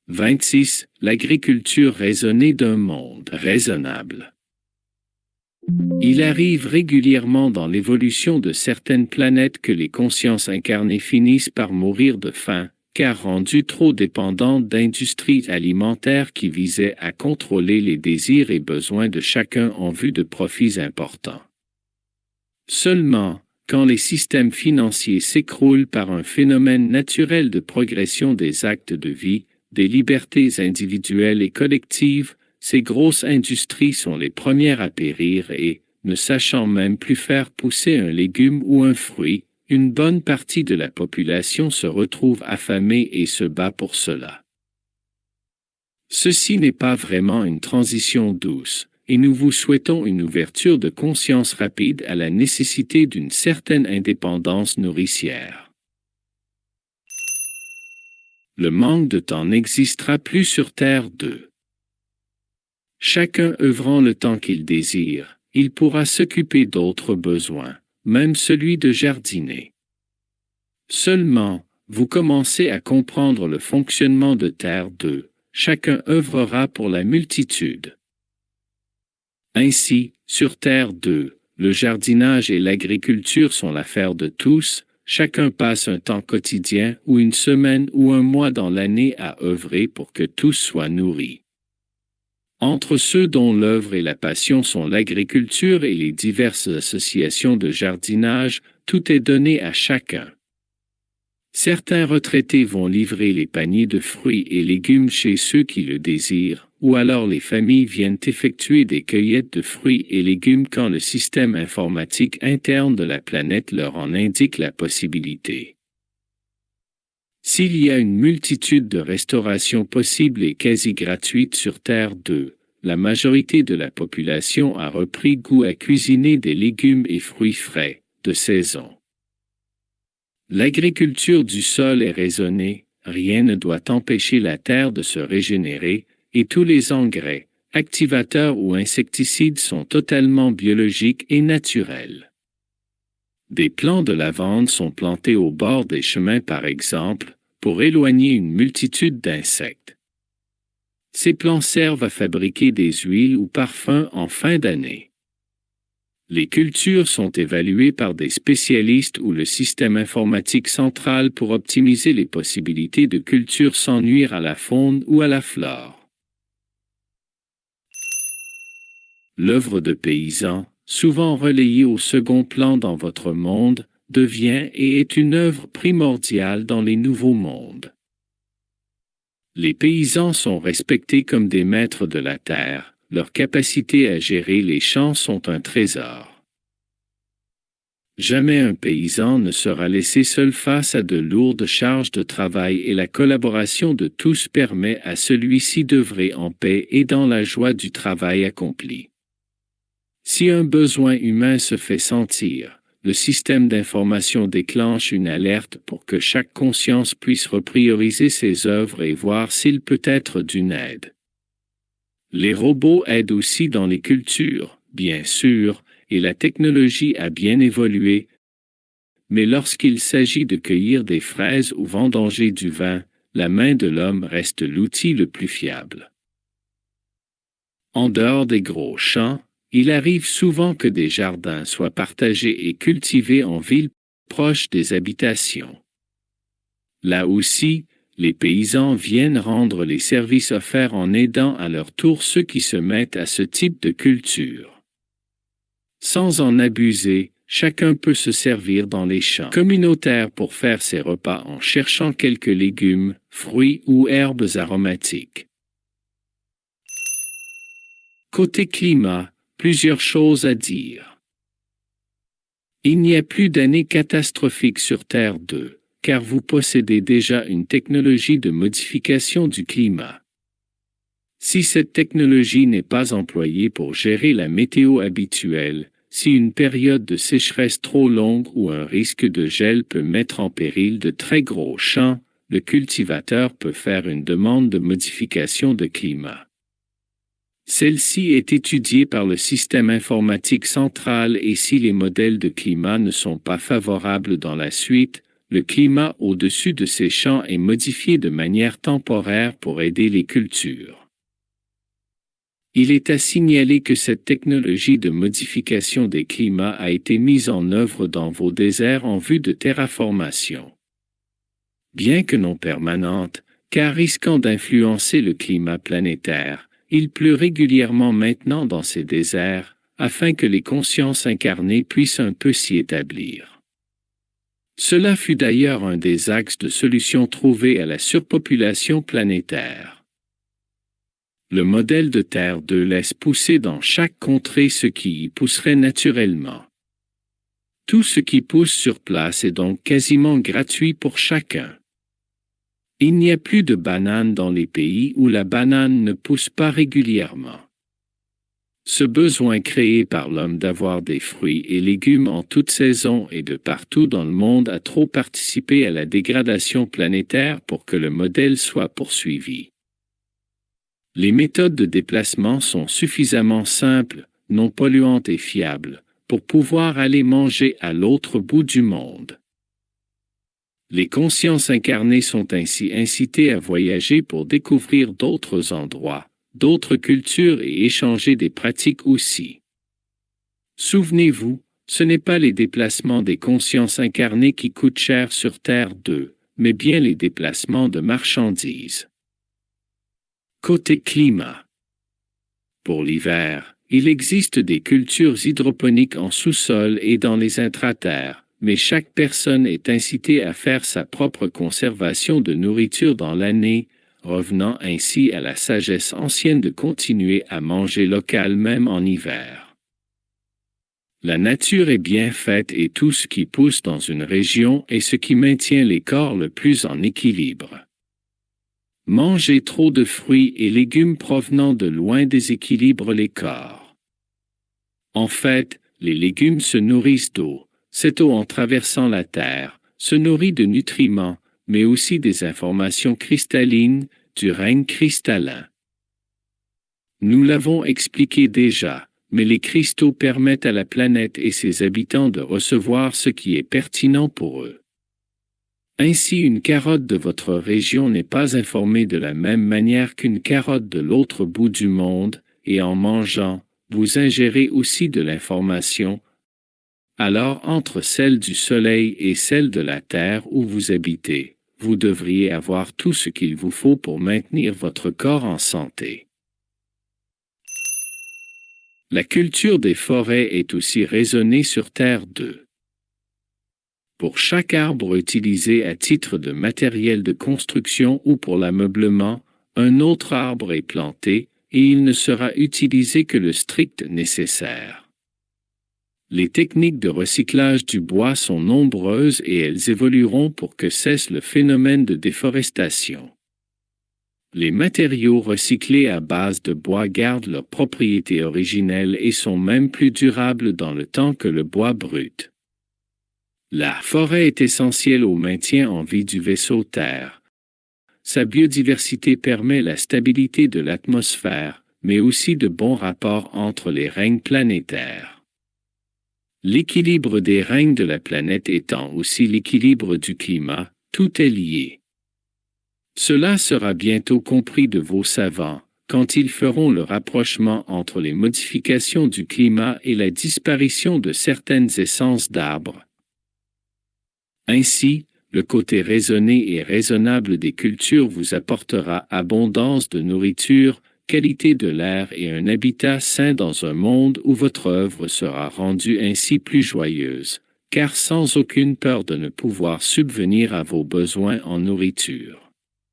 26. L'agriculture raisonnée d'un monde raisonnable. Il arrive régulièrement dans l'évolution de certaines planètes que les consciences incarnées finissent par mourir de faim, car rendues trop dépendantes d'industries alimentaires qui visaient à contrôler les désirs et besoins de chacun en vue de profits importants. Seulement, quand les systèmes financiers s'écroulent par un phénomène naturel de progression des actes de vie, des libertés individuelles et collectives, ces grosses industries sont les premières à périr et, ne sachant même plus faire pousser un légume ou un fruit, une bonne partie de la population se retrouve affamée et se bat pour cela. Ceci n'est pas vraiment une transition douce, et nous vous souhaitons une ouverture de conscience rapide à la nécessité d'une certaine indépendance nourricière. Le manque de temps n'existera plus sur Terre 2. Chacun œuvrant le temps qu'il désire, il pourra s'occuper d'autres besoins, même celui de jardiner. Seulement, vous commencez à comprendre le fonctionnement de Terre 2, chacun œuvrera pour la multitude. Ainsi, sur Terre 2, le jardinage et l'agriculture sont l'affaire de tous, chacun passe un temps quotidien ou une semaine ou un mois dans l'année à œuvrer pour que tous soient nourris. Entre ceux dont l'œuvre et la passion sont l'agriculture et les diverses associations de jardinage, tout est donné à chacun. Certains retraités vont livrer les paniers de fruits et légumes chez ceux qui le désirent, ou alors les familles viennent effectuer des cueillettes de fruits et légumes quand le système informatique interne de la planète leur en indique la possibilité. S'il y a une multitude de restaurations possibles et quasi gratuites sur Terre 2, la majorité de la population a repris goût à cuisiner des légumes et fruits frais, de saison. L'agriculture du sol est raisonnée, rien ne doit empêcher la terre de se régénérer, et tous les engrais, activateurs ou insecticides sont totalement biologiques et naturels. Des plants de lavande sont plantés au bord des chemins par exemple, pour éloigner une multitude d'insectes. Ces plants servent à fabriquer des huiles ou parfums en fin d'année. Les cultures sont évaluées par des spécialistes ou le système informatique central pour optimiser les possibilités de culture sans nuire à la faune ou à la flore. L'œuvre de paysan, souvent relayée au second plan dans votre monde, devient et est une œuvre primordiale dans les nouveaux mondes. Les paysans sont respectés comme des maîtres de la terre, leurs capacités à gérer les champs sont un trésor. Jamais un paysan ne sera laissé seul face à de lourdes charges de travail et la collaboration de tous permet à celui-ci d'œuvrer en paix et dans la joie du travail accompli. Si un besoin humain se fait sentir, le système d'information déclenche une alerte pour que chaque conscience puisse reprioriser ses œuvres et voir s'il peut être d'une aide. Les robots aident aussi dans les cultures, bien sûr, et la technologie a bien évolué, mais lorsqu'il s'agit de cueillir des fraises ou vendanger du vin, la main de l'homme reste l'outil le plus fiable. En dehors des gros champs, il arrive souvent que des jardins soient partagés et cultivés en ville proches des habitations. Là aussi, les paysans viennent rendre les services offerts en aidant à leur tour ceux qui se mettent à ce type de culture. Sans en abuser, chacun peut se servir dans les champs communautaires pour faire ses repas en cherchant quelques légumes, fruits ou herbes aromatiques. Côté climat, plusieurs choses à dire. Il n'y a plus d'années catastrophiques sur Terre 2, car vous possédez déjà une technologie de modification du climat. Si cette technologie n'est pas employée pour gérer la météo habituelle, si une période de sécheresse trop longue ou un risque de gel peut mettre en péril de très gros champs, le cultivateur peut faire une demande de modification de climat. Celle-ci est étudiée par le système informatique central et si les modèles de climat ne sont pas favorables dans la suite, le climat au-dessus de ces champs est modifié de manière temporaire pour aider les cultures. Il est à signaler que cette technologie de modification des climats a été mise en œuvre dans vos déserts en vue de terraformation. Bien que non permanente, car risquant d'influencer le climat planétaire, il pleut régulièrement maintenant dans ces déserts, afin que les consciences incarnées puissent un peu s'y établir. Cela fut d'ailleurs un des axes de solution trouvés à la surpopulation planétaire. Le modèle de Terre 2 laisse pousser dans chaque contrée ce qui y pousserait naturellement. Tout ce qui pousse sur place est donc quasiment gratuit pour chacun. Il n'y a plus de bananes dans les pays où la banane ne pousse pas régulièrement. Ce besoin créé par l'homme d'avoir des fruits et légumes en toute saison et de partout dans le monde a trop participé à la dégradation planétaire pour que le modèle soit poursuivi. Les méthodes de déplacement sont suffisamment simples, non polluantes et fiables, pour pouvoir aller manger à l'autre bout du monde. Les consciences incarnées sont ainsi incitées à voyager pour découvrir d'autres endroits, d'autres cultures et échanger des pratiques aussi. Souvenez-vous, ce n'est pas les déplacements des consciences incarnées qui coûtent cher sur Terre 2, mais bien les déplacements de marchandises. Côté climat. Pour l'hiver, il existe des cultures hydroponiques en sous-sol et dans les intraterres, mais chaque personne est incitée à faire sa propre conservation de nourriture dans l'année, revenant ainsi à la sagesse ancienne de continuer à manger local même en hiver. La nature est bien faite et tout ce qui pousse dans une région est ce qui maintient les corps le plus en équilibre. Manger trop de fruits et légumes provenant de loin déséquilibre les corps. En fait, les légumes se nourrissent d'eau. Cette eau en traversant la terre se nourrit de nutriments, mais aussi des informations cristallines, du règne cristallin. Nous l'avons expliqué déjà, mais les cristaux permettent à la planète et ses habitants de recevoir ce qui est pertinent pour eux. Ainsi, une carotte de votre région n'est pas informée de la même manière qu'une carotte de l'autre bout du monde, et en mangeant, vous ingérez aussi de l'information. Alors, entre celle du soleil et celle de la terre où vous habitez, vous devriez avoir tout ce qu'il vous faut pour maintenir votre corps en santé. La culture des forêts est aussi raisonnée sur Terre 2. Pour chaque arbre utilisé à titre de matériel de construction ou pour l'ameublement, un autre arbre est planté et il ne sera utilisé que le strict nécessaire. Les techniques de recyclage du bois sont nombreuses et elles évolueront pour que cesse le phénomène de déforestation. Les matériaux recyclés à base de bois gardent leurs propriétés originelles et sont même plus durables dans le temps que le bois brut. La forêt est essentielle au maintien en vie du vaisseau Terre. Sa biodiversité permet la stabilité de l'atmosphère, mais aussi de bons rapports entre les règnes planétaires. L'équilibre des règnes de la planète étant aussi l'équilibre du climat, tout est lié. Cela sera bientôt compris de vos savants, quand ils feront le rapprochement entre les modifications du climat et la disparition de certaines essences d'arbres. Ainsi, le côté raisonné et raisonnable des cultures vous apportera abondance de nourriture, qualité de l'air et un habitat sain dans un monde où votre œuvre sera rendue ainsi plus joyeuse, car sans aucune peur de ne pouvoir subvenir à vos besoins en nourriture.